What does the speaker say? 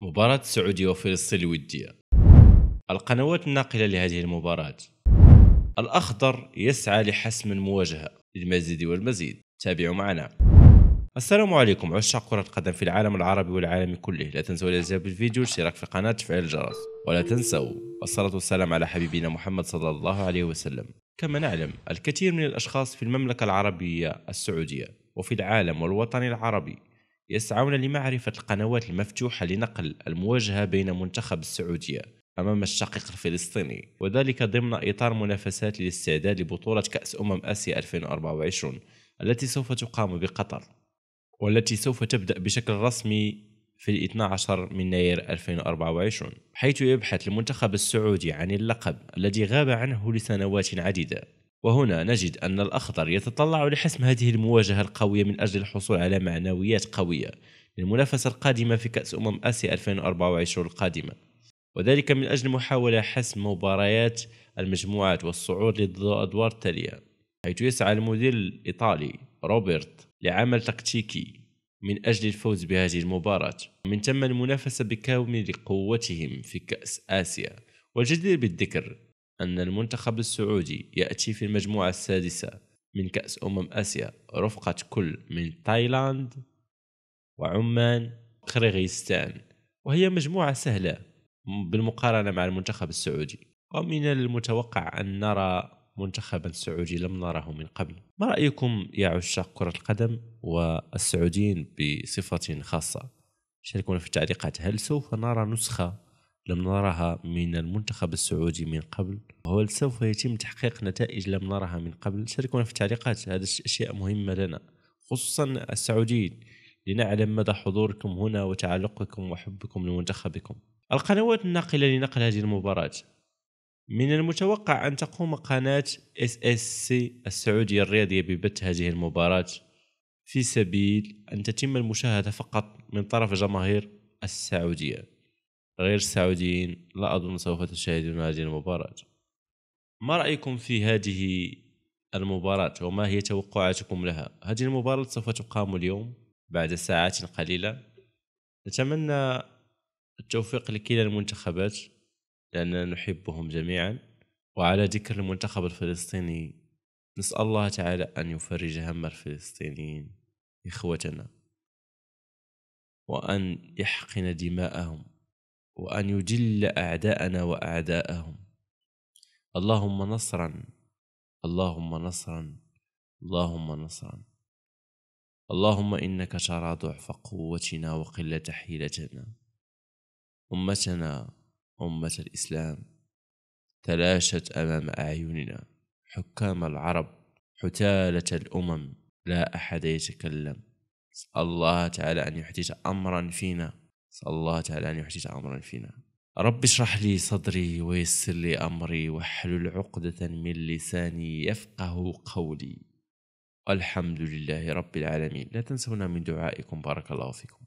مباراة السعودية وفلسطين الودية. القنوات الناقلة لهذه المباراة: الأخضر يسعى لحسم المواجهة للمزيد والمزيد. تابعوا معنا. السلام عليكم عشاق كرة القدم في العالم العربي والعالم كله، لا تنسوا الاعجاب بالفيديو والاشتراك في القناة وتفعيل الجرس، ولا تنسوا الصلاة والسلام على حبيبنا محمد صلى الله عليه وسلم. كما نعلم الكثير من الأشخاص في المملكة العربية السعودية وفي العالم والوطن العربي يسعون لمعرفة القنوات المفتوحة لنقل المواجهة بين منتخب السعودية أمام الشقيق الفلسطيني، وذلك ضمن إطار منافسات الاستعداد لبطولة كأس آسيا 2024 التي سوف تقام بقطر، والتي سوف تبدأ بشكل رسمي في 12 من يناير 2024، حيث يبحث المنتخب السعودي عن اللقب الذي غاب عنه لسنوات عديدة. وهنا نجد أن الأخضر يتطلع لحسم هذه المواجهة القوية من أجل الحصول على معنويات قوية للمنافسة القادمة في كأس آسيا 2024 القادمة، وذلك من أجل محاولة حسم مباريات المجموعات والصعود للأدوار التالية، حيث يسعى المدير الإيطالي روبرت لعمل تكتيكي من أجل الفوز بهذه المباراة، ومن ثم المنافسة بكامل قوتهم في كأس آسيا. والجدير بالذكر أن المنتخب السعودي يأتي في المجموعة السادسة من كأس آسيا رفقة كل من تايلاند وعمان وقرغيزستان، وهي مجموعة سهلة بالمقارنة مع المنتخب السعودي. ومن المتوقع أن نرى منتخبا سعودي لم نره من قبل. ما رأيكم يا عشاق كرة القدم والسعوديين بصفة خاصة؟ شاركونا في التعليقات. هل سوف نرى نسخة لم نرها من المنتخب السعودي من قبل؟ وهل سوف يتم تحقيق نتائج لم نرها من قبل؟ شاركونا في التعليقات، هذا أشياء مهمة لنا خصوصا السعوديين، لنعلم مدى حضوركم هنا وتعلقكم وحبكم لمنتخبكم. القنوات الناقلة لنقل هذه المباراة: من المتوقع أن تقوم قناة SSC السعودية الرياضية ببث هذه المباراة في سبيل أن تتم المشاهدة فقط من طرف جماهير السعودية، غير السعوديين لا أظن سوف تشاهدون هذه المباراة. ما رأيكم في هذه المباراة وما هي توقعاتكم لها؟ هذه المباراة سوف تقام اليوم بعد ساعات قليلة. نتمنى التوفيق لكلا المنتخبات لأننا نحبهم جميعا. وعلى ذكر المنتخب الفلسطيني، نسأل الله تعالى أن يفرج هم الفلسطينيين إخوتنا، وأن يحقن دماءهم، وأن يجل أعداءنا وأعداءهم. اللهم نصرا، اللهم نصرا، اللهم نصرا. اللهم إنك ترى ضعف قوتنا وقلة حيلتنا. أمتنا أمة الإسلام تلاشت أمام أعيننا، حكام العرب حتالة الأمم لا أحد يتكلم. اسأل الله تعالى أن يحدث أمرا فينا، اسأل الله تعالى أن يحدث أمرا فينا. رب اشرح لي صدري ويسر لي أمري واحلل عقدة من لساني يفقه قولي. الحمد لله رب العالمين. لا تنسونا من دعائكم، بارك الله فيكم.